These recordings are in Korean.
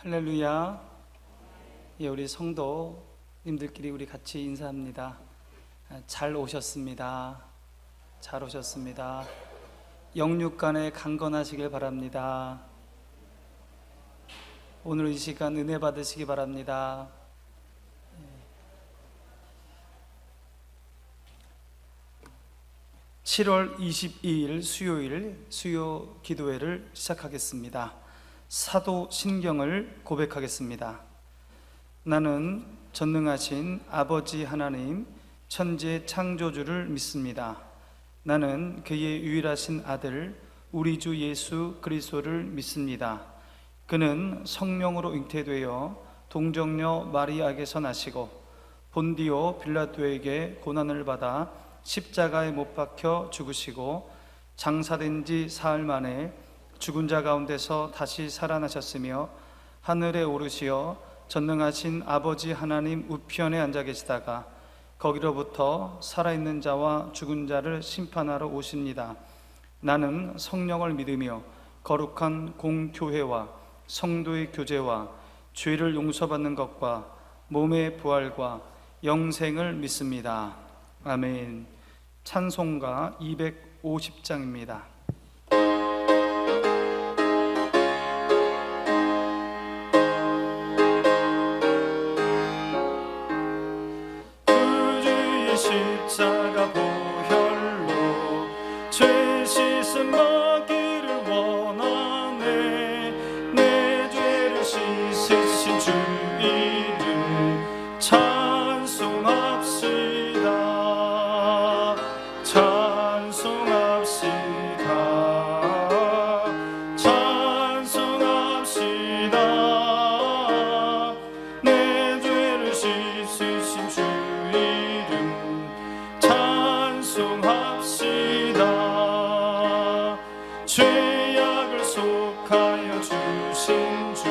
할렐루야. 예, 우리 성도님들끼리 우리 같이 인사합니다. 잘 오셨습니다. 잘 오셨습니다. 영육간에 강건하시길 바랍니다. 오늘 이 시간 은혜 받으시기 바랍니다. 7월 22일 수요일 수요 기도회를 시작하겠습니다. 사도 신경을 고백하겠습니다. 나는 전능하신 아버지 하나님 천지의 창조주를 믿습니다. 나는 그의 유일하신 아들 우리 주 예수 그리스도를 믿습니다. 그는 성령으로 잉태되어 동정녀 마리아에게서 나시고 본디오 빌라도에게 고난을 받아 십자가에 못 박혀 죽으시고 장사된 지 사흘 만에 죽은 자 가운데서 다시 살아나셨으며 하늘에 오르시어 전능하신 아버지 하나님 우편에 앉아 계시다가 거기로부터 살아있는 자와 죽은 자를 심판하러 오십니다. 나는 성령을 믿으며 거룩한 공교회와 성도의 교제와 죄를 용서받는 것과 몸의 부활과 영생을 믿습니다. 아멘. 찬송가 250장입니다. 십자가 보혈로 죄 씻음 받기를 원하네. 내 죄를 씻으신 주 이름 찬송합시다. 찬송합시다. 찬송합시다. 내 죄를 씻으신 주 찬송합시다. 죄악을 속하여 주신 주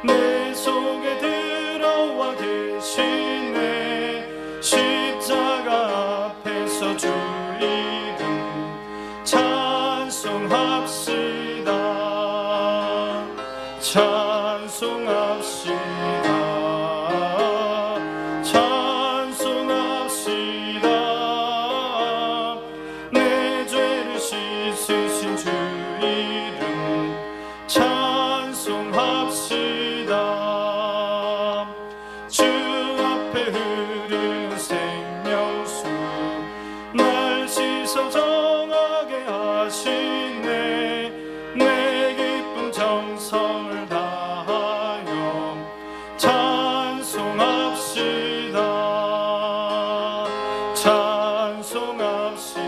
내 속에 들어와 계시네. 십자가 앞에서 주 이름 찬송합시다. 찬송합시다. 씻으신 주 이름 찬송합시다. 주 앞에 흐르는 생명수 날 씻어 정하게 하시네. 내 기쁨 정성을 다하여 찬송합시다. 찬송합시다.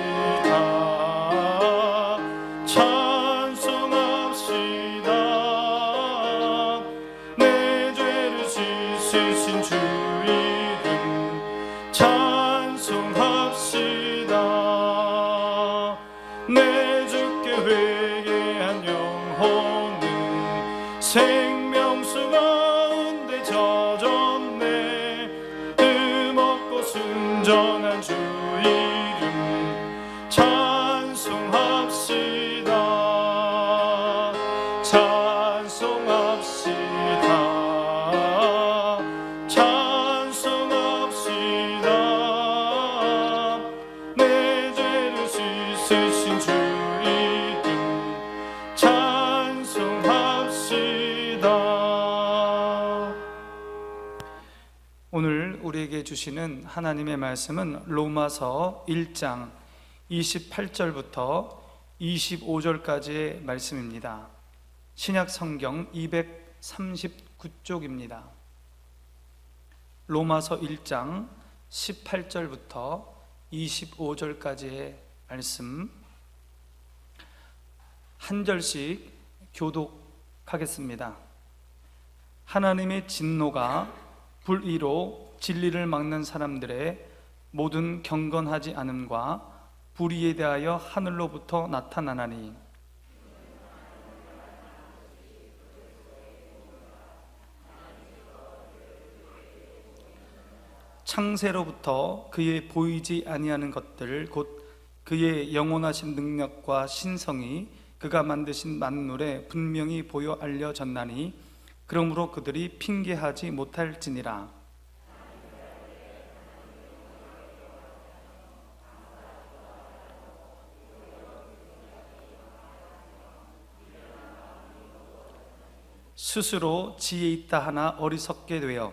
씻으신 주 이름 찬송합시다. 내 주께 회개한 영혼은 생명수 가운데 젖었네. 흠없고 순전한 주 이름 찬송합시다. 찬송합시다. 씻으신 주 이름 찬송합시다. 오늘 우리에게 주시는 하나님의 말씀은 로마서 1장 28절부터 25절까지의 말씀입니다. 신약 성경 239쪽입니다. 로마서 1장 18절부터 25절까지의 말씀 한 절씩 교독하겠습니다. 하나님의 진노가 불의로 진리를 막는 사람들의 모든 경건하지 않음과 불의에 대하여 하늘로부터 나타나나니 창세로부터 그의 보이지 아니하는 것들 곧 그의 영원하신 능력과 신성이 그가 만드신 만물에 분명히 보여 알려졌나니 그러므로 그들이 핑계하지 못할지니라. 스스로 지혜 있다 하나 어리석게 되어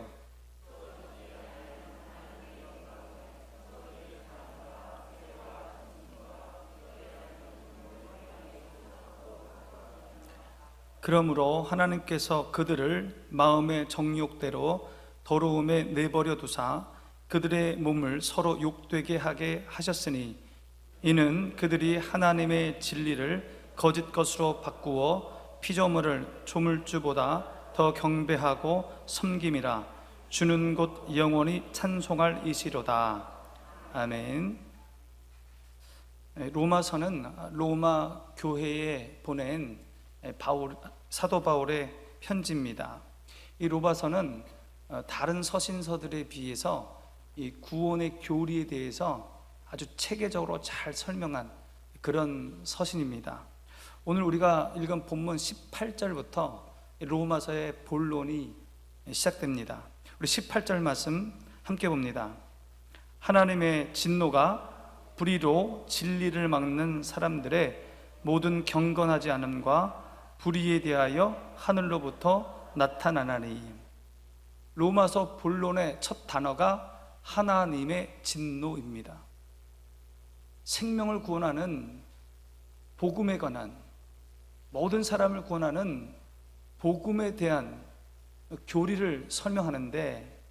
그러므로 하나님께서 그들을 마음의 정욕대로 더러움에 내버려 두사 그들의 몸을 서로 욕되게 하게 하셨으니 이는 그들이 하나님의 진리를 거짓 것으로 바꾸어 피조물을 조물주보다 더 경배하고 섬김이라. 주는 곧 영원히 찬송할 이시로다. 아멘. 로마서는 로마 교회에 보낸 사도 바울의 편지입니다. 이 로마서는 다른 서신서들에 비해서 이 구원의 교리에 대해서 아주 체계적으로 잘 설명한 그런 서신입니다. 오늘 우리가 읽은 본문 18절부터 로마서의 본론이 시작됩니다. 우리 18절 말씀 함께 봅니다. 하나님의 진노가 불의로 진리를 막는 사람들의 모든 경건하지 않음과 불의에 대하여 하늘로부터 나타나나니. 로마서 본론의 첫 단어가 하나님의 진노입니다. 생명을 구원하는 복음에 관한, 모든 사람을 구원하는 복음에 대한 교리를 설명하는데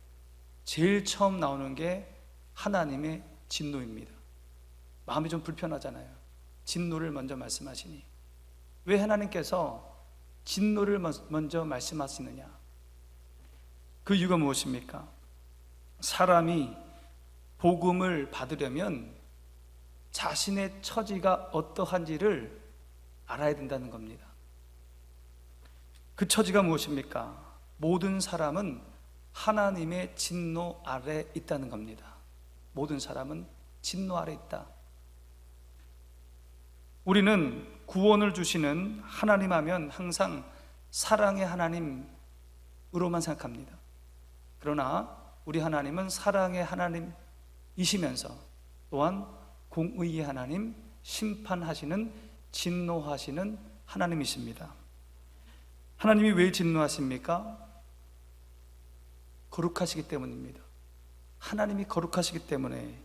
제일 처음 나오는 게 하나님의 진노입니다. 마음이 좀 불편하잖아요. 진노를 먼저 말씀하시니. 왜 하나님께서 진노를 먼저 말씀하시느냐? 그 이유가 무엇입니까? 사람이 복음을 받으려면 자신의 처지가 어떠한지를 알아야 된다는 겁니다. 그 처지가 무엇입니까? 모든 사람은 하나님의 진노 아래 있다는 겁니다. 모든 사람은 진노 아래 있다. 우리는 구원을 주시는 하나님 하면 항상 사랑의 하나님으로만 생각합니다. 그러나 우리 하나님은 사랑의 하나님이시면서 또한 공의의 하나님, 심판하시는, 진노하시는 하나님이십니다. 하나님이 왜 진노하십니까? 거룩하시기 때문입니다. 하나님이 거룩하시기 때문에.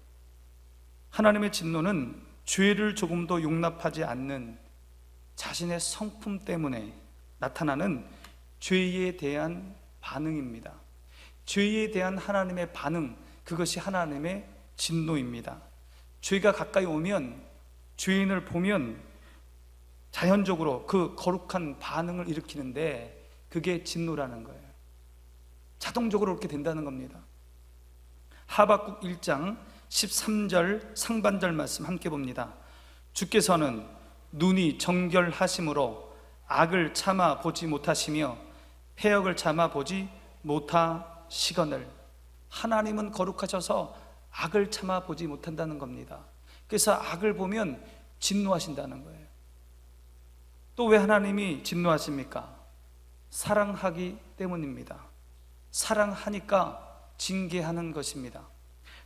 하나님의 진노는 죄를 조금도 용납하지 않는 자신의 성품 때문에 나타나는 죄에 대한 반응입니다. 죄에 대한 하나님의 반응, 그것이 하나님의 진노입니다. 죄가 가까이 오면, 죄인을 보면 자연적으로 그 거룩한 반응을 일으키는데 그게 진노라는 거예요. 자동적으로 그렇게 된다는 겁니다. 하박국 1장 13절 상반절 말씀 함께 봅니다. 주께서는 눈이 정결하심으로 악을 참아 보지 못하시며 패역을 참아 보지 못하시거늘. 하나님은 거룩하셔서 악을 참아 보지 못한다는 겁니다. 그래서 악을 보면 진노하신다는 거예요. 또 왜 하나님이 진노하십니까? 사랑하기 때문입니다. 사랑하니까 징계하는 것입니다.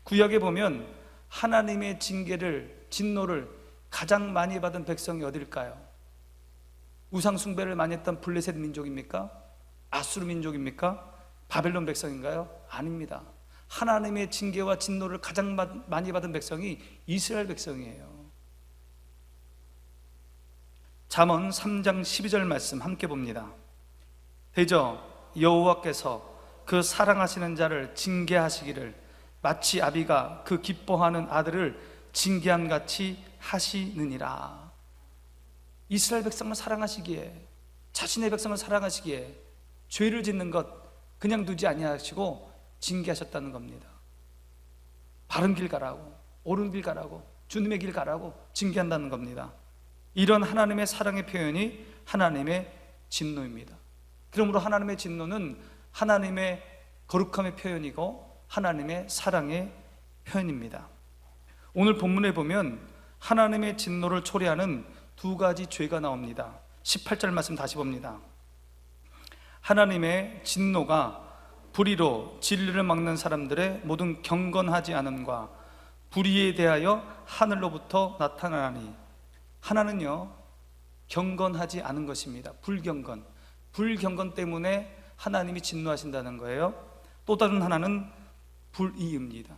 구약에 보면 하나님의 진노를 가장 많이 받은 백성이 어딜까요? 우상 숭배를 많이 했던 블레셋 민족입니까? 아수르 민족입니까? 바벨론 백성인가요? 아닙니다. 하나님의 징계와 진노를 가장 많이 받은 백성이 이스라엘 백성이에요. 잠언 3장 12절 말씀 함께 봅니다. 대저 여호와께서 그 사랑하시는 자를 징계하시기를 마치 아비가 그 기뻐하는 아들을 징계함 같이 하시느니라. 이스라엘 백성을 사랑하시기에, 자신의 백성을 사랑하시기에 죄를 짓는 것 그냥 두지 아니하시고 징계하셨다는 겁니다. 바른 길 가라고, 옳은 길 가라고, 주님의 길 가라고 징계한다는 겁니다. 이런 하나님의 사랑의 표현이 하나님의 진노입니다. 그러므로 하나님의 진노는 하나님의 거룩함의 표현이고 하나님의 사랑의 표현입니다. 오늘 본문에 보면 하나님의 진노를 초래하는 두 가지 죄가 나옵니다. 18절 말씀 다시 봅니다. 하나님의 진노가 불의로 진리를 막는 사람들의 모든 경건하지 않음과 불의에 대하여 하늘로부터 나타나니, 하나는요 경건하지 않은 것입니다. 불경건 때문에 하나님이 진노하신다는 거예요. 또 다른 하나는 불의입니다.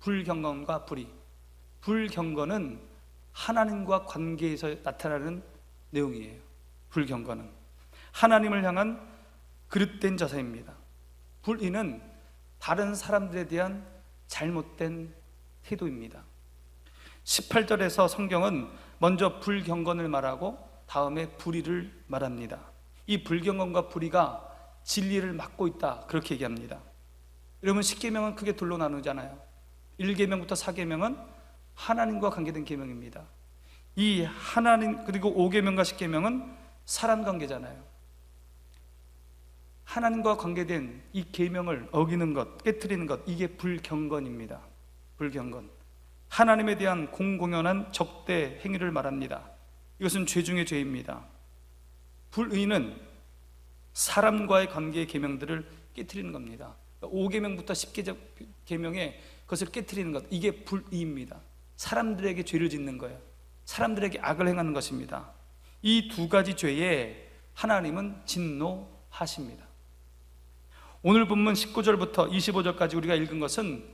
불경건과 불의. 불경건은 하나님과 관계에서 나타나는 내용이에요. 불경건은 하나님을 향한 그릇된 자세입니다. 불의는 다른 사람들에 대한 잘못된 태도입니다. 18절에서 성경은 먼저 불경건을 말하고 다음에 불의를 말합니다. 이 불경건과 불의가 진리를 막고 있다, 그렇게 얘기합니다. 여러분, 10계명은 크게 둘로 나누잖아요. 1계명부터 4계명은 하나님과 관계된 계명입니다. 이 하나님, 그리고 5계명과 10계명은 사람 관계잖아요. 하나님과 관계된 이 계명을 어기는 것, 깨트리는 것, 이게 불경건입니다. 불경건. 하나님에 대한 공공연한 적대 행위를 말합니다. 이것은 죄 중의 죄입니다. 불의는 사람과의 관계의 계명들을 깨트리는 겁니다. 5계명부터 10계명에 그것을 깨트리는 것, 이게 불의입니다. 사람들에게 죄를 짓는 거예요. 사람들에게 악을 행하는 것입니다. 이 두 가지 죄에 하나님은 진노하십니다. 오늘 본문 19절부터 25절까지 우리가 읽은 것은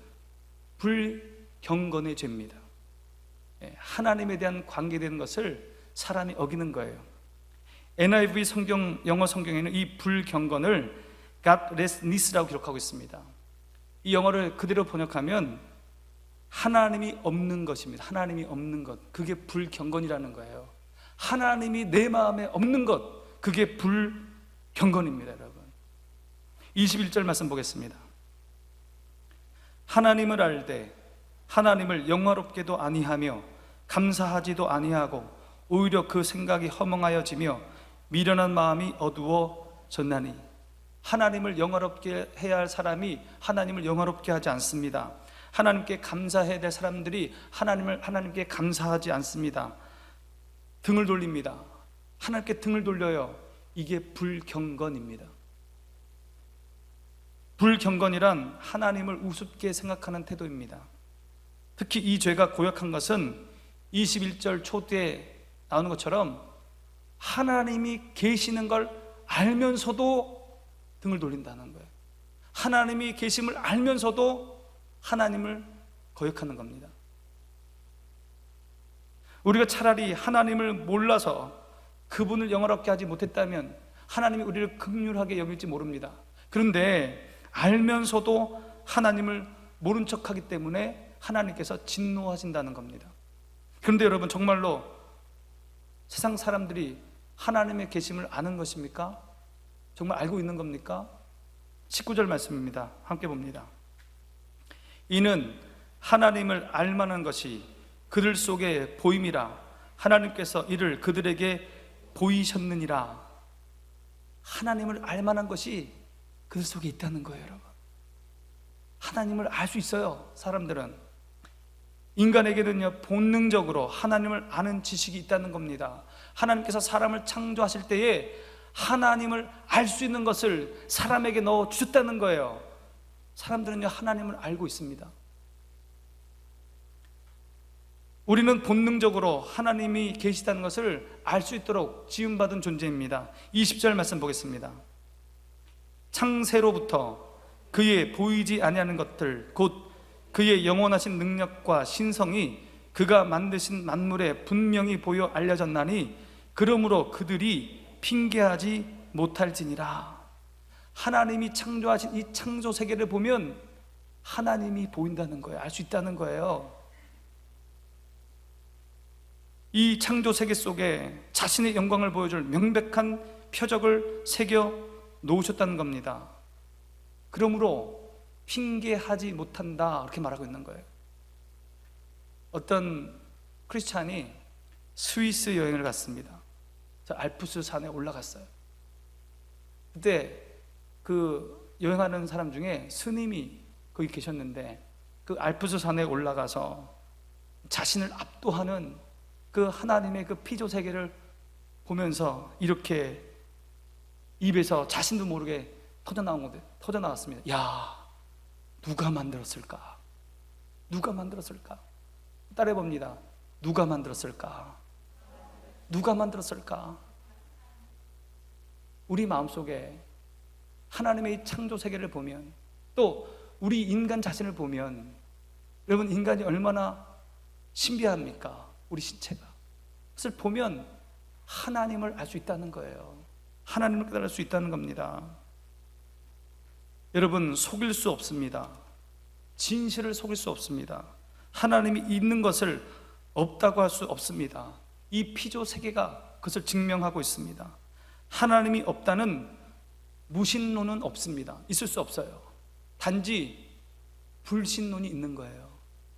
불경건의 죄입니다. 하나님에 대한 관계되는 것을 사람이 어기는 거예요. NIV 성경, 영어 성경에는 이 불경건을 godlessness라고 기록하고 있습니다. 이 영어를 그대로 번역하면 하나님이 없는 것입니다. 하나님이 없는 것, 그게 불경건이라는 거예요. 하나님이 내 마음에 없는 것, 그게 불경건입니다. 여러분, 21절 말씀 보겠습니다. 하나님을 알되 하나님을 영화롭게도 아니하며 감사하지도 아니하고 오히려 그 생각이 허망하여지며 미련한 마음이 어두워졌나니. 하나님을 영화롭게 해야 할 사람이 하나님을 영화롭게 하지 않습니다. 하나님께 감사해야 될 사람들이 하나님께 감사하지 않습니다. 등을 돌립니다. 하나님께 등을 돌려요. 이게 불경건입니다. 불경건이란 하나님을 우습게 생각하는 태도입니다. 특히 이 죄가 고약한 것은 21절 초대에 나오는 것처럼 하나님이 계시는 걸 알면서도 등을 돌린다는 거예요. 하나님이 계심을 알면서도 하나님을 거역하는 겁니다. 우리가 차라리 하나님을 몰라서 그분을 영화롭게 하지 못했다면 하나님이 우리를 긍휼하게 여길지 모릅니다. 그런데 알면서도 하나님을 모른 척하기 때문에 하나님께서 진노하신다는 겁니다. 그런데 여러분, 정말로 세상 사람들이 하나님의 계심을 아는 것입니까? 정말 알고 있는 겁니까? 19절 말씀입니다. 함께 봅니다. 이는 하나님을 알만한 것이 그들 속에 보임이라 하나님께서 이를 그들에게 보이셨느니라. 하나님을 알만한 것이 그들 속에 있다는 거예요. 여러분, 하나님을 알 수 있어요. 사람들은, 인간에게는요 본능적으로 하나님을 아는 지식이 있다는 겁니다. 하나님께서 사람을 창조하실 때에 하나님을 알 수 있는 것을 사람에게 넣어 주셨다는 거예요. 사람들은요 하나님을 알고 있습니다. 우리는 본능적으로 하나님이 계시다는 것을 알 수 있도록 지음받은 존재입니다. 20절 말씀 보겠습니다. 창세로부터 그의 보이지 아니하는 것들 곧 그의 영원하신 능력과 신성이 그가 만드신 만물에 분명히 보여 알려졌나니 그러므로 그들이 핑계하지 못할지니라. 하나님이 창조하신 이 창조 세계를 보면 하나님이 보인다는 거예요. 알 수 있다는 거예요. 이 창조 세계 속에 자신의 영광을 보여줄 명백한 표적을 새겨 놓으셨다는 겁니다. 그러므로 핑계하지 못한다, 이렇게 말하고 있는 거예요. 어떤 크리스찬이 스위스 여행을 갔습니다. 저 알프스 산에 올라갔어요. 그때 그 여행하는 사람 중에 스님이 거기 계셨는데 그 알프스 산에 올라가서 자신을 압도하는 그 하나님의 그 피조 세계를 보면서 이렇게 입에서 자신도 모르게 터져 나왔습니다. 야, 누가 만들었을까? 누가 만들었을까? 따라해 봅니다. 누가 만들었을까? 누가 만들었을까? 우리 마음속에 하나님의 창조 세계를 보면, 또 우리 인간 자신을 보면, 여러분, 인간이 얼마나 신비합니까? 우리 신체가. 그것을 보면 하나님을 알 수 있다는 거예요. 하나님을 깨달을 수 있다는 겁니다. 여러분, 속일 수 없습니다. 진실을 속일 수 없습니다. 하나님이 있는 것을 없다고 할 수 없습니다. 이 피조 세계가 그것을 증명하고 있습니다. 하나님이 없다는 무신론은 없습니다. 있을 수 없어요. 단지 불신론이 있는 거예요.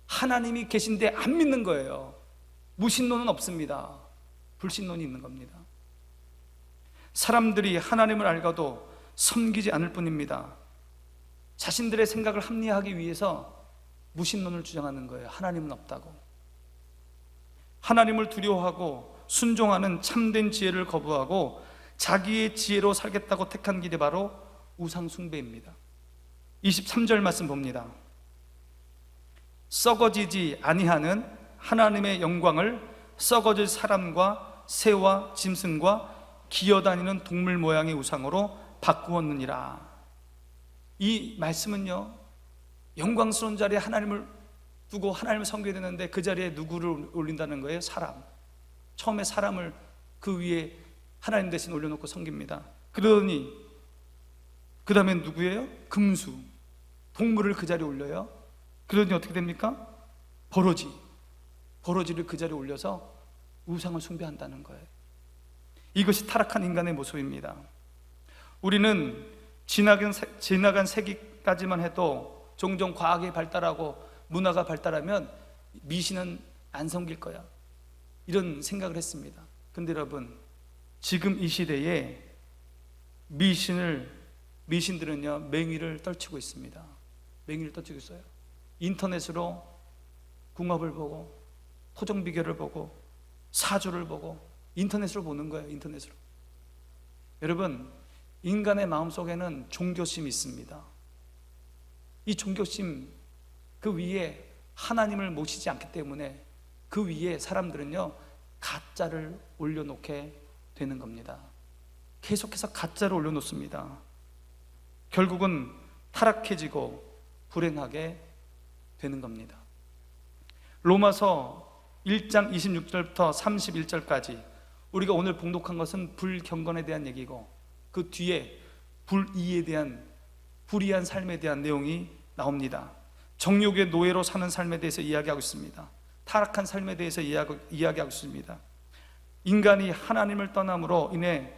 하나님이 계신데 안 믿는 거예요. 무신론은 없습니다. 불신론이 있는 겁니다. 사람들이 하나님을 알고도 섬기지 않을 뿐입니다. 자신들의 생각을 합리화하기 위해서 무신론을 주장하는 거예요. 하나님은 없다고. 하나님을 두려워하고 순종하는 참된 지혜를 거부하고 자기의 지혜로 살겠다고 택한 길이 바로 우상 숭배입니다. 23절 말씀 봅니다. 썩어지지 아니하는 하나님의 영광을 썩어질 사람과 새와 짐승과 기어다니는 동물 모양의 우상으로 바꾸었느니라. 이 말씀은요, 영광스러운 자리에 하나님을 두고 하나님을 섬겨야 되는데 그 자리에 누구를 올린다는 거예요? 사람. 처음에 사람을 그 위에 하나님 대신 올려놓고 섬깁니다. 그러더니 그 다음엔 누구예요? 금수. 동물을 그 자리에 올려요. 그러더니 어떻게 됩니까? 버러지를 그 자리에 올려서 우상을 숭배한다는 거예요. 이것이 타락한 인간의 모습입니다. 우리는 지나간 세기까지만 해도 종종 과학이 발달하고 문화가 발달하면 미신은 안 섬길 거야, 이런 생각을 했습니다. 근데 여러분, 지금 이 시대에 미신들은요, 맹위를 떨치고 있습니다. 맹위를 떨치고 있어요. 인터넷으로 궁합을 보고 토정 비결을 보고 사주를 보고 인터넷으로 보는 거예요. 인터넷으로. 여러분, 인간의 마음속에는 종교심이 있습니다. 이 종교심, 그 위에 하나님을 모시지 않기 때문에 그 위에 사람들은요, 가짜를 올려놓게 되는 겁니다. 계속해서 가짜를 올려놓습니다. 결국은 타락해지고 불행하게 되는 겁니다. 로마서 1장 26절부터 31절까지 우리가 오늘 봉독한 것은 불경건에 대한 얘기고, 그 뒤에 불의에 대한, 불의한 삶에 대한 내용이 나옵니다. 정욕의 노예로 사는 삶에 대해서 이야기하고 있습니다. 타락한 삶에 대해서 이야기하고 있습니다. 인간이 하나님을 떠남으로 인해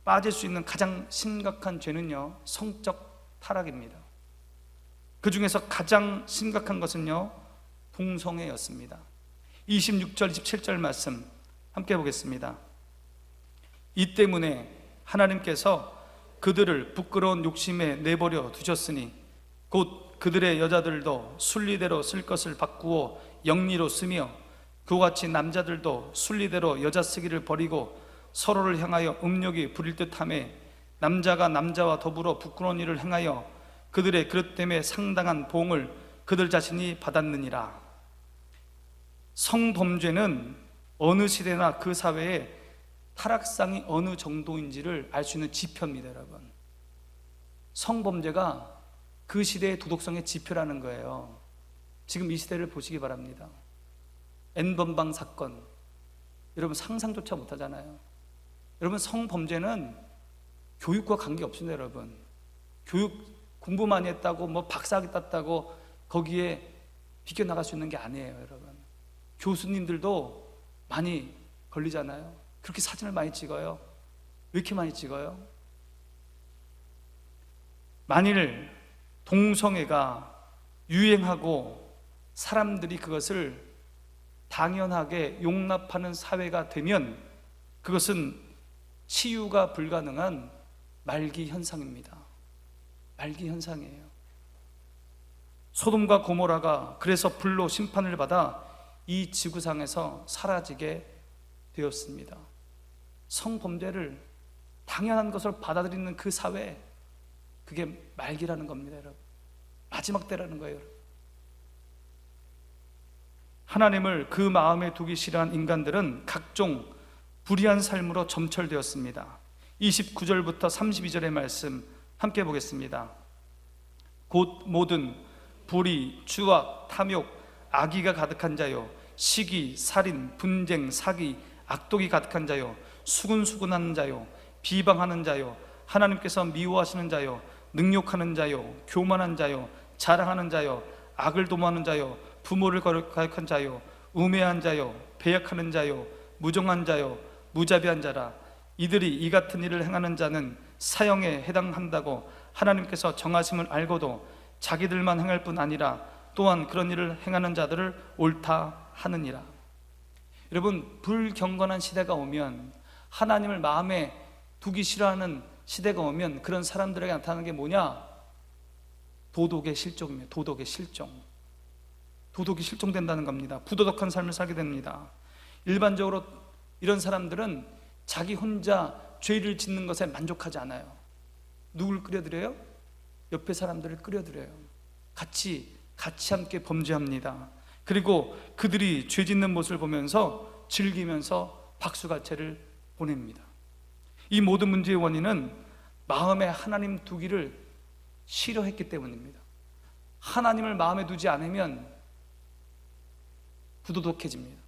빠질 수 있는 가장 심각한 죄는요, 성적 타락입니다. 그 중에서 가장 심각한 것은요, 동성애였습니다. 26절, 27절 말씀 함께 보겠습니다. 이 때문에 하나님께서 그들을 부끄러운 욕심에 내버려 두셨으니 곧 그들의 여자들도 순리대로 쓸 것을 바꾸어 영리로 쓰며 그와 같이 남자들도 순리대로 여자 쓰기를 버리고 서로를 향하여 음욕이 부릴 듯하며 남자가 남자와 더불어 부끄러운 일을 행하여 그들의 그릇 때문에 상당한 보응을 그들 자신이 받았느니라. 성범죄는 어느 시대나 그 사회에 타락상이 어느 정도인지를 알 수 있는 지표입니다. 여러분, 성범죄가 그 시대의 도덕성의 지표라는 거예요. 지금 이 시대를 보시기 바랍니다. N번방 사건, 여러분 상상조차 못하잖아요. 여러분, 성범죄는 교육과 관계없습니다. 여러분, 교육 공부 많이 했다고 뭐 박사학위 땄다고 거기에 비껴나갈 수 있는 게 아니에요. 여러분, 교수님들도 많이 걸리잖아요. 그렇게 사진을 많이 찍어요. 왜 이렇게 많이 찍어요? 만일 동성애가 유행하고 사람들이 그것을 당연하게 용납하는 사회가 되면 그것은 치유가 불가능한 말기 현상입니다. 말기 현상이에요. 소돔과 고모라가 그래서 불로 심판을 받아 이 지구상에서 사라지게 되었습니다. 성범죄를 당연한 것을 받아들이는 그 사회, 그게 말기라는 겁니다, 여러분. 마지막 때라는 거예요, 여러분. 하나님을 그 마음에 두기 싫어한 인간들은 각종 불의한 삶으로 점철되었습니다. 29절부터 32절의 말씀 함께 보겠습니다. 곧 모든 불의, 추악, 탐욕, 악의가 가득한 자요, 시기, 살인, 분쟁, 사기, 악독이 가득한 자요, 수근수근하는 자요, 비방하는 자요, 하나님께서 미워하시는 자요, 능욕하는 자요, 교만한 자요, 자랑하는 자요, 악을 도모하는 자요, 부모를 거역한 자요, 우매한 자요, 배역하는 자요, 무정한 자요, 무자비한 자라. 이들이 이 같은 일을 행하는 자는 사형에 해당한다고 하나님께서 정하심을 알고도 자기들만 행할 뿐 아니라 또한 그런 일을 행하는 자들을 옳다 하느니라. 여러분, 불경건한 시대가 오면, 하나님을 마음에 두기 싫어하는 시대가 오면 그런 사람들에게 나타나는 게 뭐냐? 도덕의 실종입니다. 도덕의 실종. 도덕이 실종된다는 겁니다. 부도덕한 삶을 살게 됩니다. 일반적으로 이런 사람들은 자기 혼자 죄를 짓는 것에 만족하지 않아요. 누굴 끌어들여요? 옆에 사람들을 끌어들여요. 같이 함께 범죄합니다. 그리고 그들이 죄 짓는 모습을 보면서 즐기면서 박수갈채를 보냅니다. 이 모든 문제의 원인은 마음에 하나님 두기를 싫어했기 때문입니다. 하나님을 마음에 두지 않으면 부도덕해집니다.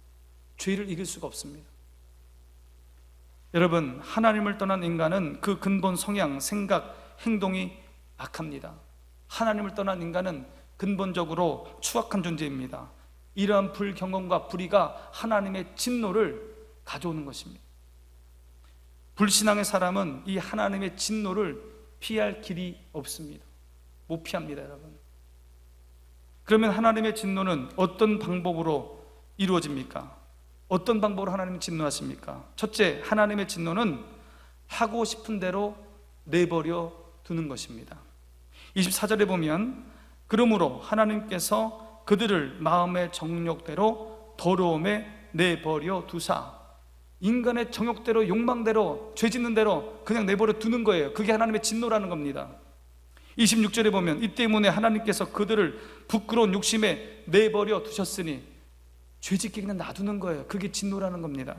죄를 이길 수가 없습니다. 여러분, 하나님을 떠난 인간은 그 근본 성향, 생각, 행동이 악합니다. 하나님을 떠난 인간은 근본적으로 추악한 존재입니다. 이러한 불경건과 불의가 하나님의 진노를 가져오는 것입니다. 불신앙의 사람은 이 하나님의 진노를 피할 길이 없습니다. 못 피합니다, 여러분. 그러면 하나님의 진노는 어떤 방법으로 이루어집니까? 어떤 방법으로 하나님이 진노하십니까? 첫째, 하나님의 진노는 하고 싶은 대로 내버려 두는 것입니다. 24절에 보면, 그러므로 하나님께서 그들을 마음의 정욕대로 더러움에 내버려 두사. 인간의 정욕대로, 욕망대로, 죄 짓는 대로 그냥 내버려 두는 거예요. 그게 하나님의 진노라는 겁니다. 26절에 보면, 이 때문에 하나님께서 그들을 부끄러운 욕심에 내버려 두셨으니, 죄짓기 그냥 놔두는 거예요. 그게 진노라는 겁니다.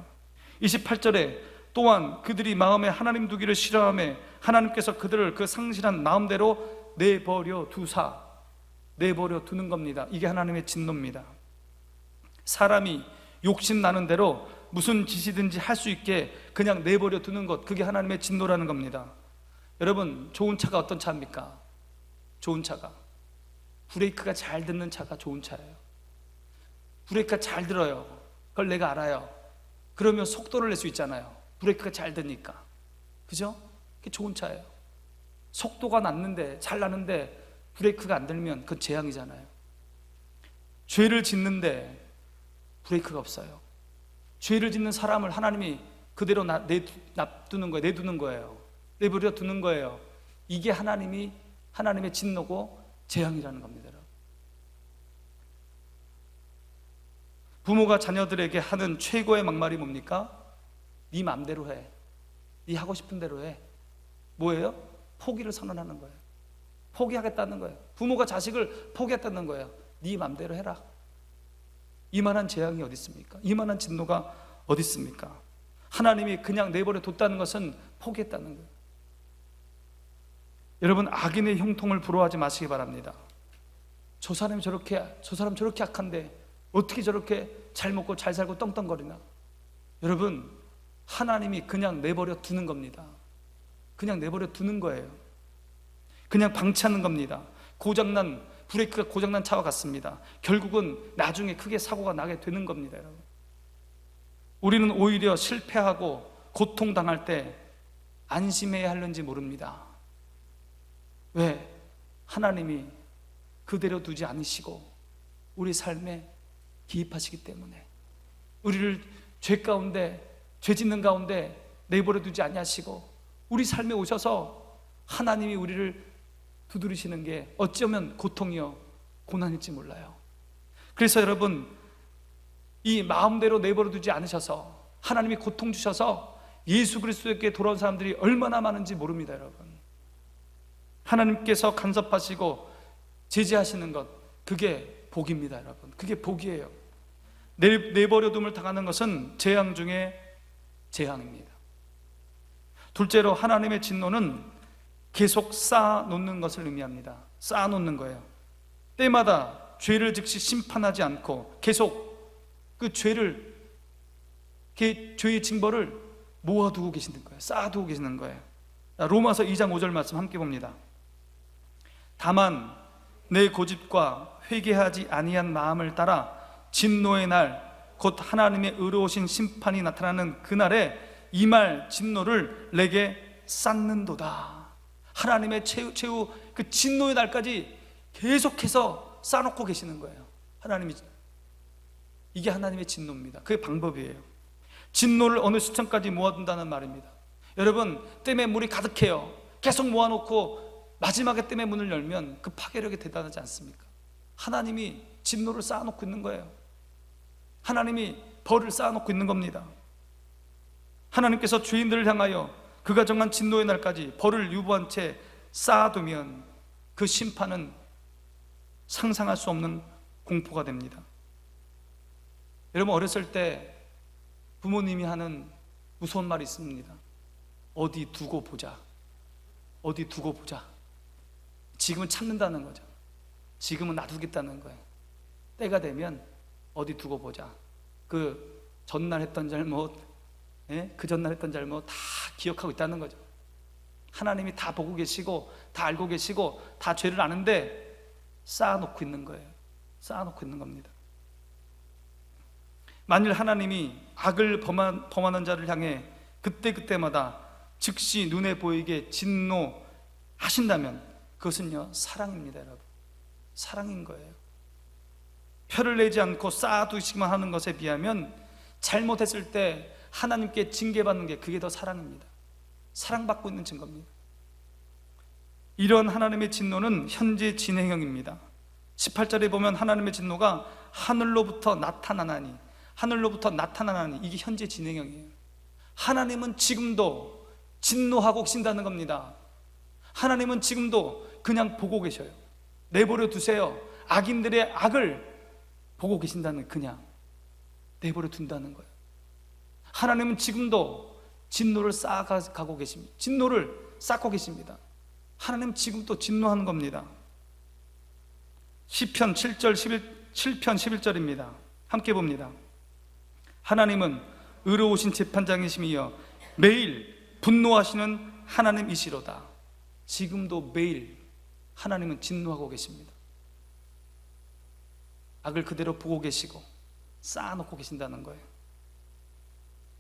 28절에 또한 그들이 마음에 하나님 두기를 싫어하며 하나님께서 그들을 그 상실한 마음대로 내버려 두사. 내버려 두는 겁니다. 이게 하나님의 진노입니다. 사람이 욕심 나는 대로 무슨 짓이든지 할 수 있게 그냥 내버려 두는 것, 그게 하나님의 진노라는 겁니다. 여러분, 좋은 차가 어떤 차입니까? 좋은 차가 브레이크가 잘 듣는 차가 좋은 차예요. 브레이크가 잘 들어요. 그걸 내가 알아요. 그러면 속도를 낼 수 있잖아요. 브레이크가 잘 드니까. 그죠? 그게 좋은 차예요. 속도가 났는데, 잘 나는데 브레이크가 안 들면 그건 재앙이잖아요. 죄를 짓는데 브레이크가 없어요. 죄를 짓는 사람을 하나님이 그대로 놔두는 거예요. 내두는 거예요. 내버려 두는 거예요. 이게 하나님의 진노고 재앙이라는 겁니다. 부모가 자녀들에게 하는 최고의 막말이 뭡니까? 네 맘대로 해. 네 하고 싶은 대로 해. 뭐예요? 포기를 선언하는 거예요. 포기하겠다는 거예요. 부모가 자식을 포기했다는 거예요. 네 맘대로 해라. 이만한 재앙이 어디 있습니까? 이만한 진노가 어디 있습니까? 하나님이 그냥 내버려 뒀다는 것은 포기했다는 거예요. 여러분, 악인의 형통을 부러워하지 마시기 바랍니다. 저 사람 저렇게 악한데 어떻게 저렇게 잘 먹고 잘 살고 떵떵거리나? 여러분, 하나님이 그냥 내버려 두는 겁니다. 그냥 내버려 두는 거예요. 그냥 방치하는 겁니다. 브레이크가 고장난 차와 같습니다. 결국은 나중에 크게 사고가 나게 되는 겁니다, 여러분. 우리는 오히려 실패하고 고통당할 때 안심해야 하는지 모릅니다. 왜? 하나님이 그대로 두지 않으시고 우리 삶에 기입하시기 때문에, 우리를 죄 짓는 가운데 내버려 두지 아니하시고 우리 삶에 오셔서 하나님이 우리를 두드리시는 게 어쩌면 고통이요 고난일지 몰라요. 그래서 여러분, 이 마음대로 내버려 두지 않으셔서 하나님이 고통 주셔서 예수 그리스도에게 돌아온 사람들이 얼마나 많은지 모릅니다, 여러분. 하나님께서 간섭하시고 제재하시는 것, 그게 복입니다, 여러분. 그게 복이에요. 내버려둠을 당하는 것은 재앙 중에 재앙입니다. 둘째로 하나님의 진노는 계속 쌓아놓는 것을 의미합니다. 쌓아놓는 거예요. 때마다 죄를 즉시 심판하지 않고 계속 그 죄의 징벌을 모아두고 계시는 거예요. 쌓아두고 계시는 거예요. 로마서 2장 5절 말씀 함께 봅니다. 다만 내 고집과 회개하지 아니한 마음을 따라 진노의 날 곧 하나님의 의로우신 심판이 나타나는 그날에 이 말 진노를 내게 쌓는도다. 하나님의 최후 그 진노의 날까지 계속해서 쌓아놓고 계시는 거예요. 이게 하나님의 진노입니다. 그게 방법이에요. 진노를 어느 시점까지 모아둔다는 말입니다. 여러분, 댐에 물이 가득해요. 계속 모아놓고 마지막에 댐의 문을 열면 그 파괴력이 대단하지 않습니까? 하나님이 진노를 쌓아놓고 있는 거예요. 하나님이 벌을 쌓아놓고 있는 겁니다. 하나님께서 죄인들을 향하여 그가 정한 진노의 날까지 벌을 유보한 채 쌓아두면 그 심판은 상상할 수 없는 공포가 됩니다. 여러분, 어렸을 때 부모님이 하는 무서운 말이 있습니다. 어디 두고 보자. 어디 두고 보자. 지금은 참는다는 거죠. 지금은 놔두겠다는 거예요. 때가 되면 어디 두고 보자. 그 전날 했던 잘못, 그 전날 했던 잘못 다 기억하고 있다는 거죠. 하나님이 다 보고 계시고 다 알고 계시고 다 죄를 아는데 쌓아놓고 있는 거예요. 쌓아놓고 있는 겁니다. 만일 하나님이 악을 범하는 자를 향해 그때마다 즉시 눈에 보이게 진노하신다면 그것은요, 사랑입니다, 여러분. 사랑인 거예요. 표를 내지 않고 쌓아두시기만 하는 것에 비하면 잘못했을 때 하나님께 징계받는 게 그게 더 사랑입니다. 사랑받고 있는 증거입니다. 이런 하나님의 진노는 현재 진행형입니다. 18절에 보면 하나님의 진노가 하늘로부터 나타나나니 이게 현재 진행형이에요. 하나님은 지금도 진노하고 계신다는 겁니다. 하나님은 지금도 그냥 보고 계셔요. 내버려 두세요. 악인들의 악을 보고 계신다는, 그냥 내버려 둔다는 거예요. 하나님은 지금도 진노를 쌓아가고 계십니다. 진노를 쌓고 계십니다. 하나님은 지금도 진노하는 겁니다. 시편 7편 11절입니다. 함께 봅니다. 하나님은 의로우신 재판장이시며 매일 분노하시는 하나님이시로다. 지금도 매일 하나님은 진노하고 계십니다. 악을 그대로 보고 계시고 쌓아놓고 계신다는 거예요.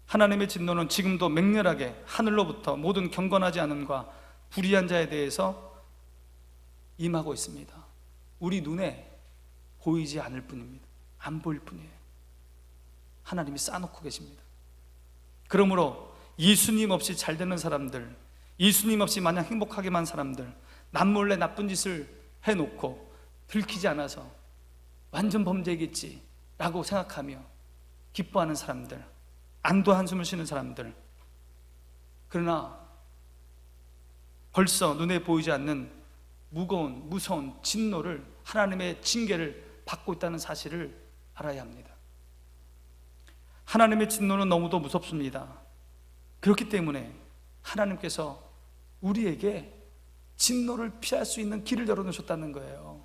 하나님의 진노는 지금도 맹렬하게 하늘로부터 모든 경건하지 않음과 불의한 자에 대해서 임하고 있습니다. 우리 눈에 보이지 않을 뿐입니다. 안 보일 뿐이에요. 하나님이 쌓아놓고 계십니다. 그러므로 예수님 없이 잘 되는 사람들, 예수님 없이 마냥 행복하게만 한 사람들, 남몰래 나쁜 짓을 해놓고 들키지 않아서 완전 범죄겠지 라고 생각하며 기뻐하는 사람들, 안도 한숨을 쉬는 사람들, 그러나 벌써 눈에 보이지 않는 무서운 진노를, 하나님의 징계를 받고 있다는 사실을 알아야 합니다. 하나님의 진노는 너무도 무섭습니다. 그렇기 때문에 하나님께서 우리에게 진노를 피할 수 있는 길을 열어놓으셨다는 거예요.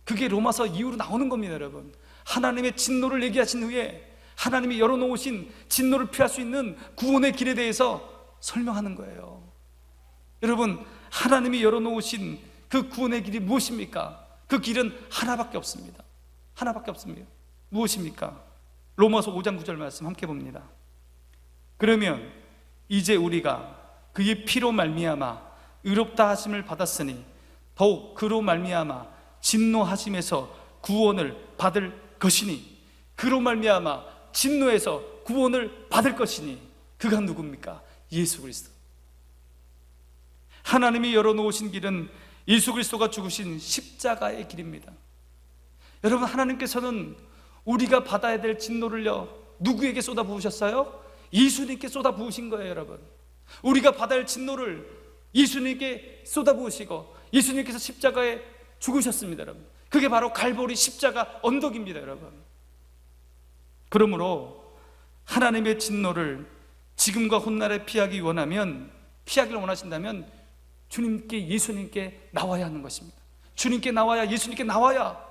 그게 로마서 이후로 나오는 겁니다, 여러분. 하나님의 진노를 얘기하신 후에 하나님이 열어놓으신 진노를 피할 수 있는 구원의 길에 대해서 설명하는 거예요. 여러분, 하나님이 열어놓으신 그 구원의 길이 무엇입니까? 그 길은 하나밖에 없습니다. 하나밖에 없습니다. 무엇입니까? 로마서 5장 9절 말씀 함께 봅니다. 그러면 이제 우리가 그의 피로 말미암아 의롭다 하심을 받았으니 더욱 그로 말미암아 진노하심에서 구원을 받을 것이니, 그로 말미암아 진노에서 구원을 받을 것이니, 그가 누굽니까? 예수 그리스도. 하나님이 열어놓으신 길은 예수 그리스도가 죽으신 십자가의 길입니다. 여러분, 하나님께서는 우리가 받아야 될 진노를요, 누구에게 쏟아부으셨어요? 예수님께 쏟아부으신 거예요, 여러분. 우리가 받아야 할 진노를 예수님께 쏟아부으시고 예수님께서 십자가에 죽으셨습니다, 여러분. 그게 바로 갈보리 십자가 언덕입니다, 여러분. 그러므로 하나님의 진노를 지금과 훗날에 피하기를 원하신다면 주님께, 예수님께 나와야 하는 것입니다. 주님께 나와야, 예수님께 나와야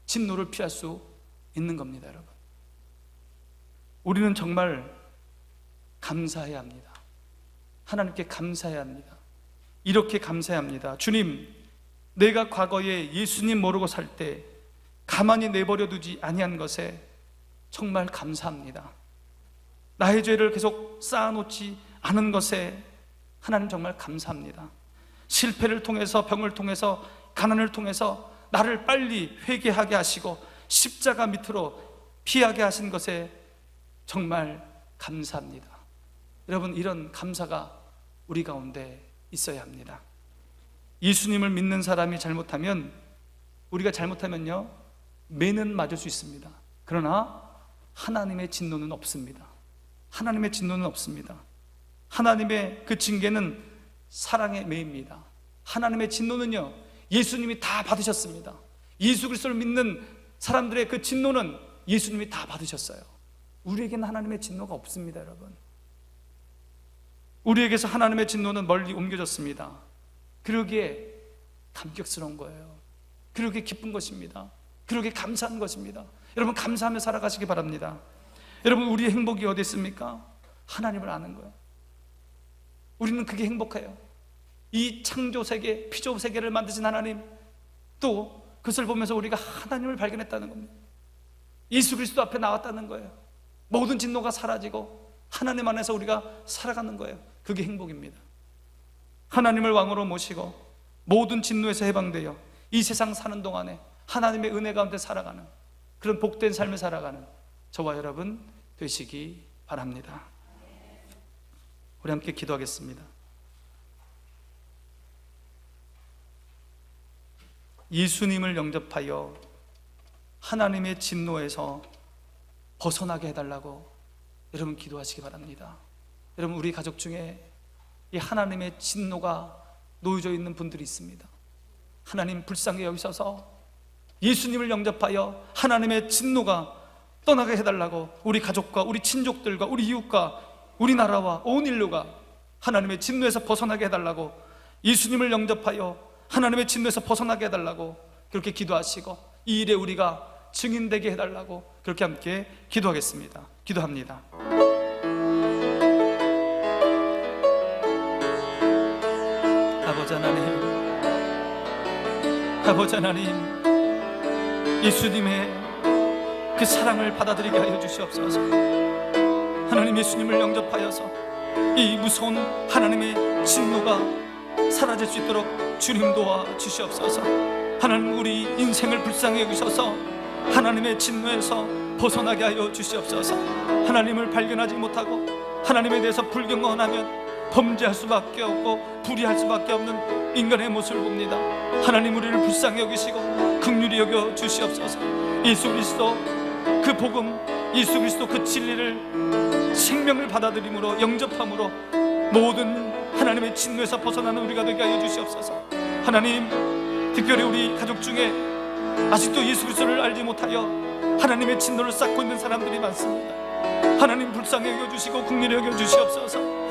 진노를 피할 수 있는 겁니다, 여러분. 우리는 정말 감사해야 합니다. 하나님께 감사해야 합니다. 이렇게 감사해야 합니다. 주님, 내가 과거에 예수님 모르고 살 때 가만히 내버려 두지 아니한 것에 정말 감사합니다. 나의 죄를 계속 쌓아놓지 않은 것에 하나님 정말 감사합니다. 실패를 통해서, 병을 통해서, 가난을 통해서 나를 빨리 회개하게 하시고 십자가 밑으로 피하게 하신 것에 정말 감사합니다. 여러분, 이런 감사가 우리 가운데 있어야 합니다. 예수님을 믿는 사람이 잘못하면, 우리가 잘못하면요, 매는 맞을 수 있습니다. 그러나 하나님의 진노는 없습니다. 하나님의 진노는 없습니다. 하나님의 그 징계는 사랑의 매입니다. 하나님의 진노는요, 예수님이 다 받으셨습니다. 예수 그리스도를 믿는 사람들의 그 진노는 예수님이 다 받으셨어요. 우리에게는 하나님의 진노가 없습니다, 여러분. 우리에게서 하나님의 진노는 멀리 옮겨졌습니다. 그러기에 감격스러운 거예요. 그러기에 기쁜 것입니다. 그러기에 감사한 것입니다. 여러분, 감사하며 살아가시기 바랍니다. 여러분, 우리의 행복이 어디 있습니까? 하나님을 아는 거예요. 우리는 그게 행복해요. 이 창조세계, 피조세계를 만드신 하나님, 또 그것을 보면서 우리가 하나님을 발견했다는 겁니다. 예수 그리스도 앞에 나왔다는 거예요. 모든 진노가 사라지고 하나님 안에서 우리가 살아가는 거예요. 그게 행복입니다. 하나님을 왕으로 모시고 모든 진노에서 해방되어 이 세상 사는 동안에 하나님의 은혜 가운데 살아가는 그런 복된 삶을 살아가는 저와 여러분 되시기 바랍니다. 우리 함께 기도하겠습니다. 예수님을 영접하여 하나님의 진노에서 벗어나게 해달라고 여러분 기도하시기 바랍니다. 여러분, 우리 가족 중에 이 하나님의 진노가 놓여져 있는 분들이 있습니다. 하나님 불쌍히 여기셔서 예수님을 영접하여 하나님의 진노가 떠나게 해달라고 우리 가족과 우리 친족들과 우리 이웃과 우리나라와 온 인류가 하나님의 진노에서 벗어나게 해달라고, 예수님을 영접하여 하나님의 진노에서 벗어나게 해달라고 그렇게 기도하시고 이 일에 우리가 증인되게 해달라고 그렇게 함께 기도하겠습니다. 기도합니다. 아버지 하나님, 아버지 하나님, 예수님의 그 사랑을 받아들이게 하여 주시옵소서. 하나님, 예수님을 영접하여서 이 무서운 하나님의 진노가 사라질 수 있도록 주님 도와 주시옵소서. 하나님, 우리 인생을 불쌍히 여기셔서 하나님의 진노에서 벗어나게 하여 주시옵소서. 하나님을 발견하지 못하고 하나님에 대해서 불경건하면 범죄할 수밖에 없고 불의할 수밖에 없는 인간의 모습을 봅니다. 하나님, 우리를 불쌍히 여기시고 긍휼히 여겨 주시옵소서. 예수 그리스도 그 복음, 예수 그리스도 그 진리를 생명을 받아들임으로 영접함으로 모든 하나님의 진노에서 벗어나는 우리가 되게 하여 주시옵소서. 하나님, 특별히 우리 가족 중에 아직도 예수 그리스도를 알지 못하여 하나님의 진노를 쌓고 있는 사람들이 많습니다. 하나님, 불쌍히 여겨주시고 긍휼히 여겨주시옵소서.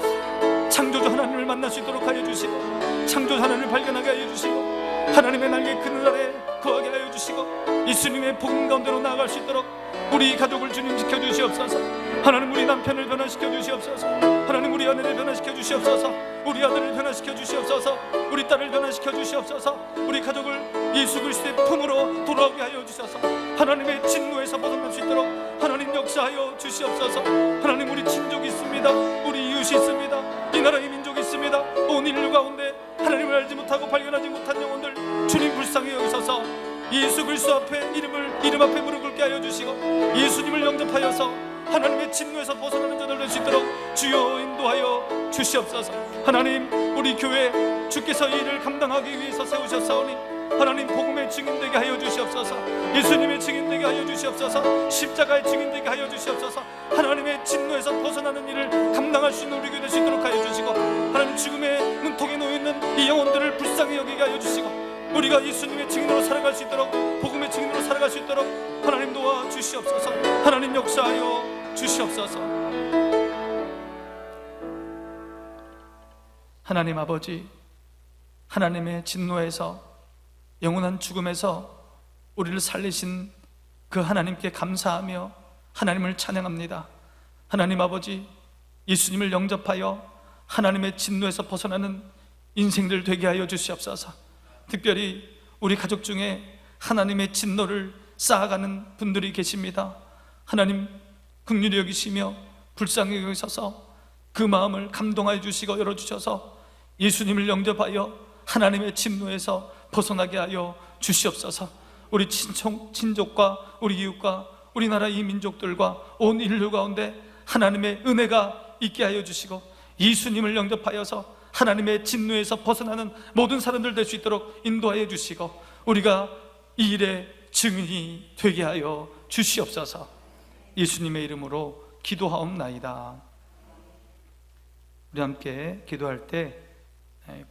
창조주 하나님을 만날 수 있도록 하여 주시고 창조주 하나님을 발견하게 하여 주시고 하나님의 날개 그늘 아래 거하게 하여 주시고 예수님의 복음 가운데로 나아갈 수 있도록 우리 가족을 주님 지켜주시옵소서. 하나님, 우리 남편을 변화시켜 주시옵소서. 하나님, 우리 아내를 변화시켜 주시옵소서. 우리 아들을 변화시켜 주시옵소서. 우리 딸을 변화시켜 주시옵소서. 우리 가족을 예수 그리스도의 품으로 돌아오게 하여 주셔서 하나님의 진노에서 벗어날 수 있도록 하나님 역사하여 주시옵소서. 하나님, 우리 친족이 있습니다. 우리 이웃이 있습니다. 이 나라의 민족이 있습니다. 온 인류 가운데 하나님을 알지 못하고 발견하지 못한 영혼들 주님 불쌍히 여기셔서 예수 그리스도 앞에 이름 앞에 무릎 꿇게 하여 주시고 예수님을 영접하여서 하나님의 진노에서 벗어나는 자들 될 수 있도록 주여 인도하여 주시옵소서. 하나님, 우리 교회 주께서 이 일을 감당하기 위해서 세우셨사오니 하나님 복음의 증인되게 하여 주시옵소서. 예수님의 증인되게 하여 주시옵소서. 십자가의 증인되게 하여 주시옵소서. 하나님의 진노에서 벗어나는 일을 감당할 수 있는 우리 교회 될 수 있도록 하여 주시고, 하나님 죽음의 문턱에 놓여있는 이 영혼들을 불쌍히 여기게 하여 주시고, 우리가 예수님의 증인으로 살아갈 수 있도록, 복음의 증인으로 살아갈 수 있도록 하나님 도와 주시옵소서. 하나님 역사하여 주시옵소서. 하나님 아버지, 하나님의 진노에서, 영원한 죽음에서 우리를 살리신 그 하나님께 감사하며 하나님을 찬양합니다. 하나님 아버지, 예수님을 영접하여 하나님의 진노에서 벗어나는 인생들 되게 하여 주시옵소서. 특별히 우리 가족 중에 하나님의 진노를 쌓아가는 분들이 계십니다. 하나님 긍휼히 여기시며 불쌍히 여기셔서 그 마음을 감동하여 주시고 열어주셔서 예수님을 영접하여 하나님의 진노에서 벗어나게 하여 주시옵소서. 우리 친족과 우리 이웃과 우리나라 이 민족들과 온 인류 가운데 하나님의 은혜가 있게 하여 주시고, 예수님을 영접하여서 하나님의 진노에서 벗어나는 모든 사람들 될 수 있도록 인도하여 주시고, 우리가 이 일의 증인이 되게 하여 주시옵소서. 예수님의 이름으로 기도하옵나이다. 우리 함께 기도할 때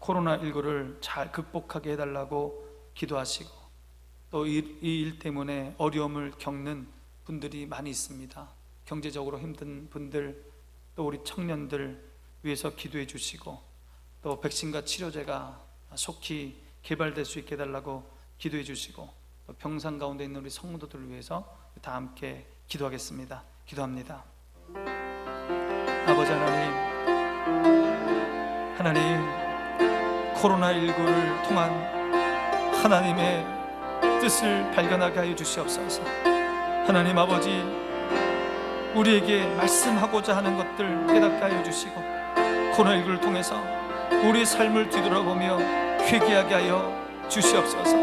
코로나19를 잘 극복하게 해달라고 기도하시고, 또 이 일 때문에 어려움을 겪는 분들이 많이 있습니다. 경제적으로 힘든 분들, 또 우리 청년들 위해서 기도해 주시고, 또 백신과 치료제가 속히 개발될 수 있게 해달라고 기도해 주시고, 또 병상 가운데 있는 우리 성도들을 위해서 다 함께 기도하겠습니다. 기도합니다. 아버지 하나님, 코로나19를 통한 하나님의 뜻을 발견하게 하여 주시옵소서. 하나님 아버지, 우리에게 말씀하고자 하는 것들 깨닫게 하여 주시고, 코로나19를 통해서 우리의 삶을 뒤돌아보며 회개하게 하여 주시옵소서.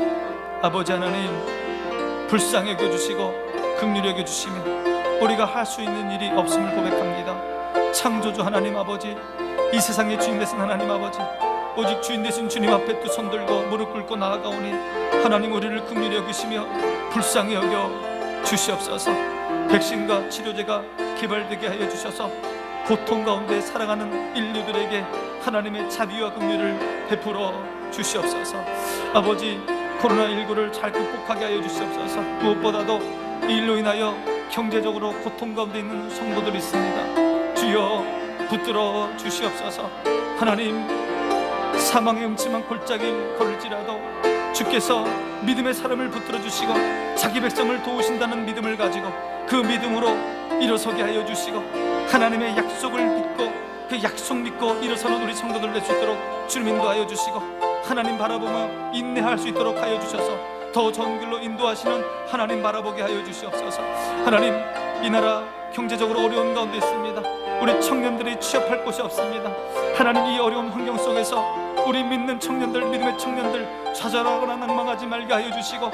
아버지 하나님, 불쌍히 여겨주시고 긍휼히 여겨주시며 우리가 할 수 있는 일이 없음을 고백합니다. 창조주 하나님 아버지, 이 세상의 주인 되신 하나님 아버지, 오직 주인 되신 주님 앞에 두 손 들고 무릎 꿇고 나아가오니 하나님 우리를 긍휼히 여기시며 불쌍히 여겨 주시옵소서. 백신과 치료제가 개발되게 하여 주셔서 고통 가운데 살아가는 인류들에게 하나님의 자비와 긍휼을 베풀어 주시옵소서. 아버지, 코로나19를 잘 극복하게 하여 주시옵소서. 무엇보다도 이 일로 인하여 경제적으로 고통 가운데 있는 성도들이 있습니다. 주여 붙들어 주시옵소서. 하나님, 사망의 음침한 골짜기를 걸을지라도 주께서 믿음의 사람을 붙들어 주시고 자기 백성을 도우신다는 믿음을 가지고 그 믿음으로 일어서게 하여 주시고, 하나님의 약속을 믿고 그 약속 믿고 일어서는 우리 성도들 될 수 있도록 주님 인도하여 주시고, 하나님 바라보며 인내할 수 있도록 하여 주셔서 더 좋은 길로 인도하시는 하나님 바라보게 하여 주시옵소서. 하나님, 이 나라 경제적으로 어려운 가운데 있습니다. 우리 청년들이 취업할 곳이 없습니다. 하나님, 이 어려운 환경 속에서 우리 믿는 청년들, 믿음의 청년들 좌절하거나 낭망하지 말게 하여 주시고,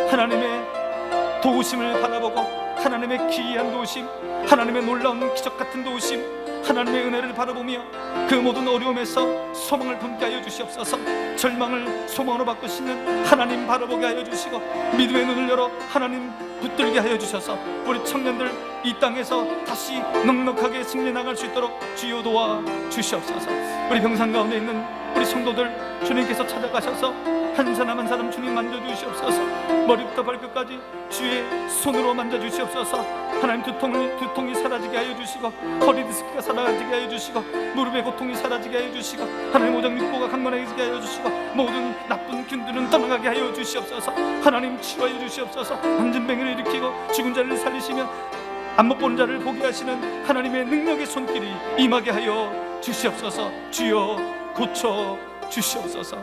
하나님의 도우심을 바라보고 하나님의 기이한 도우심, 하나님의 놀라운 기적 같은 도우심, 하나님의 은혜를 바라보며 그 모든 어려움에서 소망을 품게 하여 주시옵소서. 절망을 소망으로 바꾸시는 하나님 바라보게 하여 주시고, 믿음의 눈을 열어 하나님 붙들게 하여 주셔서 우리 청년들 이 땅에서 다시 넉넉하게 승리해 나갈 수 있도록 주여 도와 주시옵소서. 우리 병상 가운데 있는 우리 성도들 주님께서 찾아가셔서 한 사람 한 사람 주님 만져주시옵소서. 머리부터 발끝까지 주의 손으로 만져주시옵소서. 하나님, 두통이 사라지게 하여 주시고, 허리 디스크가 사라지게 하여 주시고, 무릎의 고통이 사라지게 하여 주시고, 하나님 오장육부가 강건해지게 하여 주시고, 모든 나쁜 균들은 떠나가게 하여 주시옵소서. 하나님, 치유하여 주시옵소서. 앉은뱅이를 일으키고 죽은 자를 살리시며 안 못 보는 자를 보게 하시는 하나님의 능력의 손길이 임하게 하여 주시옵소서. 주여 고쳐 주시옵소서.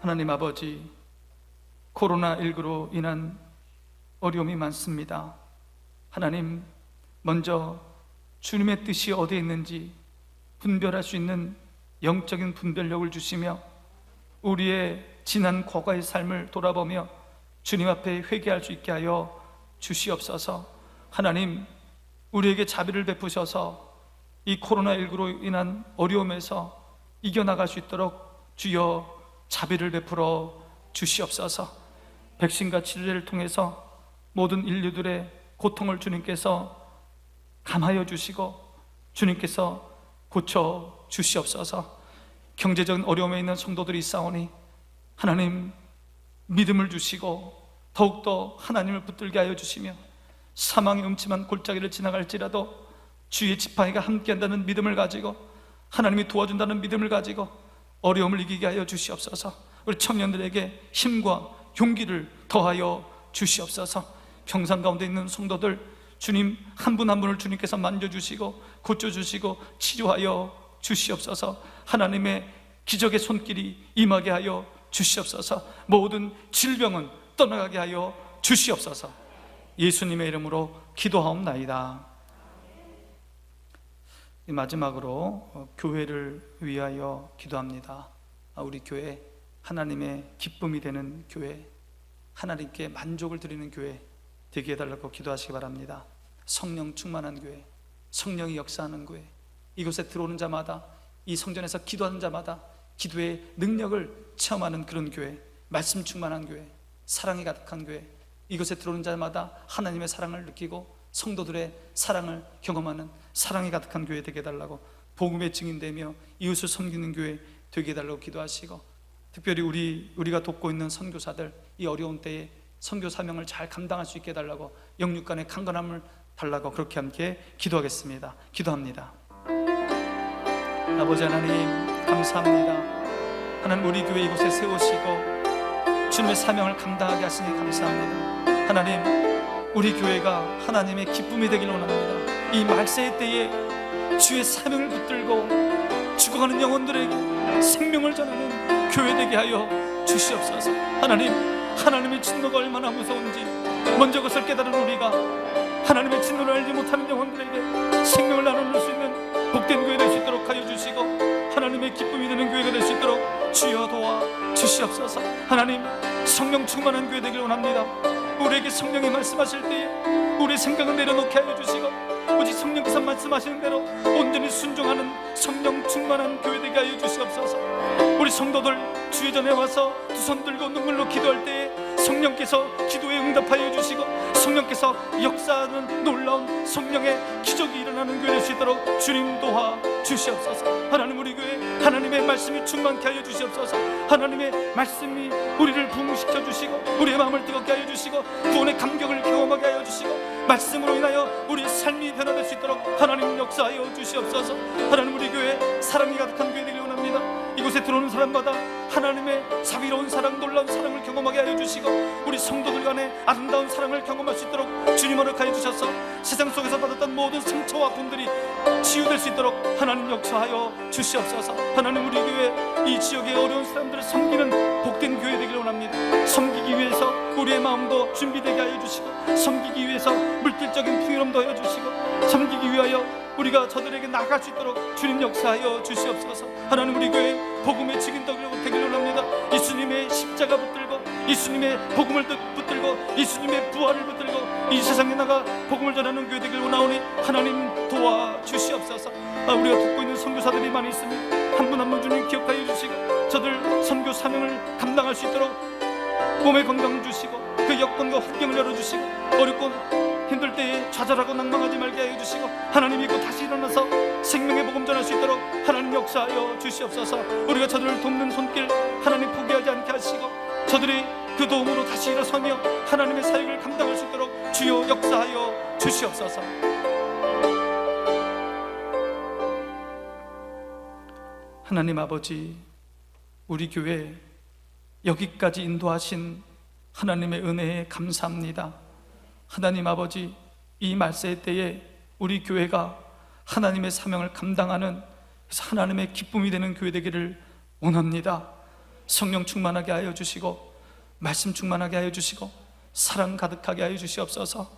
하나님 아버지, 코로나19로 인한 어려움이 많습니다. 하나님, 먼저 주님의 뜻이 어디에 있는지 분별할 수 있는 영적인 분별력을 주시며 우리의 지난 과거의 삶을 돌아보며 주님 앞에 회개할 수 있게 하여 주시옵소서. 하나님, 우리에게 자비를 베푸셔서 이 코로나19로 인한 어려움에서 이겨나갈 수 있도록 주여 자비를 베풀어 주시옵소서. 백신과 치료제를 통해서 모든 인류들의 고통을 주님께서 감하여 주시고 주님께서 고쳐 주시옵소서. 경제적인 어려움에 있는 성도들이 있사오니 하나님 믿음을 주시고 더욱더 하나님을 붙들게 하여 주시며 사망의 음침한 골짜기를 지나갈지라도 주의 지팡이가 함께한다는 믿음을 가지고 하나님이 도와준다는 믿음을 가지고 어려움을 이기게 하여 주시옵소서. 우리 청년들에게 힘과 용기를 더하여 주시옵소서. 평상 가운데 있는 성도들 주님 한 분 한 분을 주님께서 만져주시고 고쳐주시고 치료하여 주시옵소서. 하나님의 기적의 손길이 임하게 하여 주시옵소서. 모든 질병은 떠나가게 하여 주시옵소서. 예수님의 이름으로 기도하옵나이다. 마지막으로 교회를 위하여 기도합니다. 우리 교회 하나님의 기쁨이 되는 교회, 하나님께 만족을 드리는 교회 되게 해달라고 기도하시기 바랍니다. 성령 충만한 교회, 성령이 역사하는 교회, 이곳에 들어오는 자마다, 이 성전에서 기도하는 자마다 기도의 능력을 체험하는 그런 교회, 말씀 충만한 교회, 사랑이 가득한 교회, 이곳에 들어오는 자마다 하나님의 사랑을 느끼고 성도들의 사랑을 경험하는 사랑이 가득한 교회 되게 해달라고, 복음의 증인되며 이웃을 섬기는 교회 되게 해달라고 기도하시고, 특별히 우리가 돕고 있는 선교사들 이 어려운 때에 선교 사명을 잘 감당할 수 있게 해달라고, 영육간의 강건함을 달라고 그렇게 함께 기도하겠습니다. 기도합니다. 아버지 하나님 감사합니다. 하나님 우리 교회 이곳에 세우시고 주님의 사명을 감당하게 하시니 감사합니다. 하나님 우리 교회가 하나님의 기쁨이 되길 원합니다. 이 말세의 때에 주의 사명을 붙들고 죽어가는 영혼들에게 생명을 전하는 교회 되게 하여 주시옵소서. 하나님의 진노가 얼마나 무서운지 먼저 그것을 깨달은 우리가 하나님의 진노를 알지 못하는 영혼들에게 생명을 나눌 수 있는 복된 교회 될 수 있도록 하여 주시고, 하나님의 기쁨이 되는 교회가 될 수 있도록 주여 도와 주시옵소서. 하나님 성령 충만한 교회 되길 원합니다. 우리에게 성령이 말씀하실 때에 우리의 생각은 내려놓게 하여 주시고, 오직 성령께서 말씀하시는 대로 온전히 순종하는 성령 충만한 교회 되게 하여 주시옵소서. 우리 성도들 주의 전에 와서 두 손 들고 눈물로 기도할 때에 성령께서 기도에 응답하여 주시고, 성령께서 역사하는 놀라운 성령의 기적이 일어나는 교회 될 수 있도록 주님 도와 주시옵소서. 하나님 우리 교회 하나님의 말씀이 충만케 하여 주시옵소서. 하나님의 말씀이 우리를 부흥시켜 주시고 우리의 마음을 뜨겁게 하여 주시고 구원의 감격을 경험하게 하여 주시고, 말씀으로 인하여 우리의 삶이 변화될 수 있도록 하나님 역사하여 주시옵소서. 하나님 우리 교회 사랑이 가득한 교회 되길 원합니다. 이곳에 들어오는 사람마다 하나님의 자비로운 사랑, 놀라운 사랑을 경험하게 하여 주시고, 우리 성도들 간에 아름다운 사랑을 경험할 수 있도록 주님 허락하여 주셔서 세상 속에서 받았던 모든 상처와 아픔들이 치유될 수 있도록 하나님 역사하여 주시옵소서. 하나님 우리 교회 이 지역의 어려운 사람들을 섬기는 복된 교회 되길 원합니다. 섬기기 위해서 우리의 마음도 준비되게 하여 주시고, 섬기기 위해서 물질적인 풍요로움도 하여 주시고, 섬기기 위하여 우리가 저들에게 나갈 수 있도록 주님 역사하여 주시옵소서. 하나님 우리 교회 복음의 증인 되기를 원합니다. 예수님의 십자가 붙들고 예수님의 복음을 붙들고 예수님의 부활을 붙들고 이 세상에 나가 복음을 전하는 교회 되기를 원하오니 하나님 도와 주시옵소서. 우리가 듣고 있는 선교사들이 많이 있습니다. 한 분 한 분 주님 기억하여 주시고, 저들 선교 사명을 감당할 수 있도록 몸의 건강 주시고 그 여건과 환경을 열어주시고, 어렵고 힘들 때에 좌절하고 낭망하지 말게 하여 주시고, 하나님 믿고 다시 일어나서 생명의 복음 전할 수 있도록 하나님 역사하여 주시옵소서. 우리가 저들을 돕는 손길 하나님 포기하지 않게 하시고, 저들이 그 도움으로 다시 일어서며 하나님의 사역을 감당할 수 있도록 주여 역사하여 주시옵소서. 하나님 아버지, 우리 교회 여기까지 인도하신 하나님의 은혜에 감사합니다. 하나님 아버지, 이 말세 때에 우리 교회가 하나님의 사명을 감당하는 하나님의 기쁨이 되는 교회 되기를 원합니다. 성령 충만하게 하여 주시고 말씀 충만하게 하여 주시고 사랑 가득하게 하여 주시옵소서.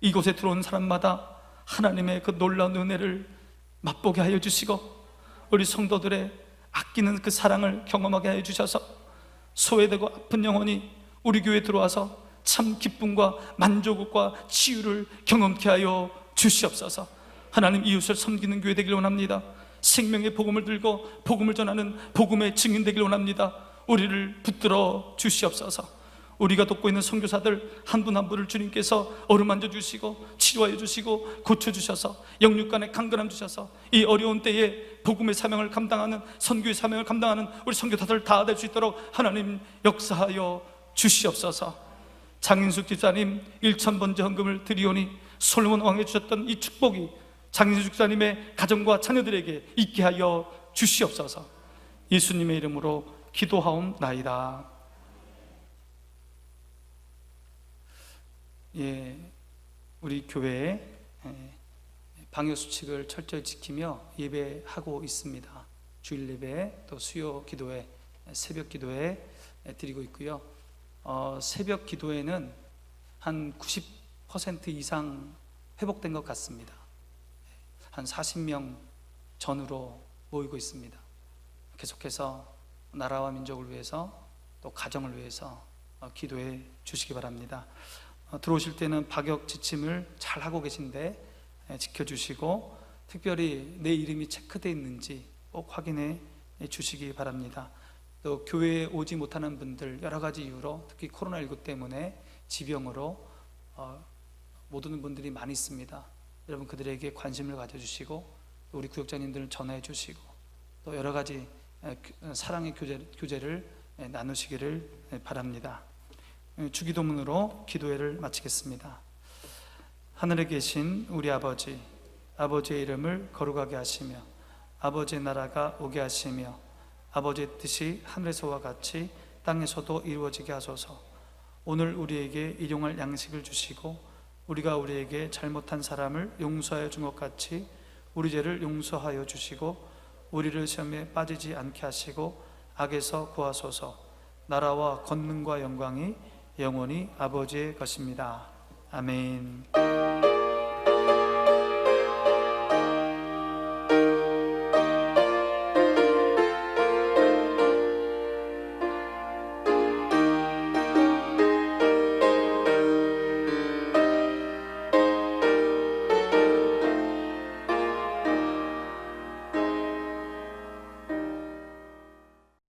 이곳에 들어온 사람마다 하나님의 그 놀라운 은혜를 맛보게 하여 주시고, 우리 성도들의 아끼는 그 사랑을 경험하게 하여 주셔서 소외되고 아픈 영혼이 우리 교회에 들어와서 참 기쁨과 만족과 치유를 경험케 하여 주시옵소서. 하나님 이웃을 섬기는 교회 되기를 원합니다. 생명의 복음을 들고 복음을 전하는 복음의 증인 되기를 원합니다. 우리를 붙들어 주시옵소서. 우리가 돕고 있는 선교사들 한 분 한 분을 주님께서 어루만져 주시고 치료하여 주시고 고쳐주셔서 영육간의 강건함 주셔서 이 어려운 때에 복음의 사명을 감당하는, 선교의 사명을 감당하는 우리 선교사들 다 될 수 있도록 하나님 역사하여 주시옵소서. 장인숙 집사님 1,000번째 헌금을 드리오니 솔로몬 왕에 주셨던 이 축복이 장인숙 집사님의 가정과 자녀들에게 있게 하여 주시옵소서. 예수님의 이름으로 기도하옵나이다. 예, 우리 교회에 방역수칙을 철저히 지키며 예배하고 있습니다. 주일 예배, 또 수요 기도회, 새벽 기도회 드리고 있고요. 새벽 기도회는 한 90% 이상 회복된 것 같습니다. 한 40명 전후로 모이고 있습니다. 계속해서 나라와 민족을 위해서 또 가정을 위해서 기도해 주시기 바랍니다. 들어오실 때는 방역 지침을 잘 하고 계신데 지켜주시고, 특별히 내 이름이 체크되어 있는지 꼭 확인해 주시기 바랍니다. 또 교회에 오지 못하는 분들, 여러 가지 이유로, 특히 코로나19 때문에 지병으로 못 오는 분들이 많이 있습니다. 여러분 그들에게 관심을 가져주시고, 또 우리 구역장님들을 전화해 주시고, 또 여러 가지 사랑의 교제를 나누시기를 바랍니다. 주기도문으로 기도회를 마치겠습니다. 하늘에 계신 우리 아버지, 아버지의 이름을 거룩하게 하시며 아버지의 나라가 오게 하시며 아버지의 뜻이 하늘에서와 같이 땅에서도 이루어지게 하소서. 오늘 우리에게 일용할 양식을 주시고 우리가 우리에게 잘못한 사람을 용서하여 준 것 같이 우리 죄를 용서하여 주시고 우리를 시험에 빠지지 않게 하시고 악에서 구하소서. 나라와 권능과 영광이 영원히 아버지의 것입니다. 아멘.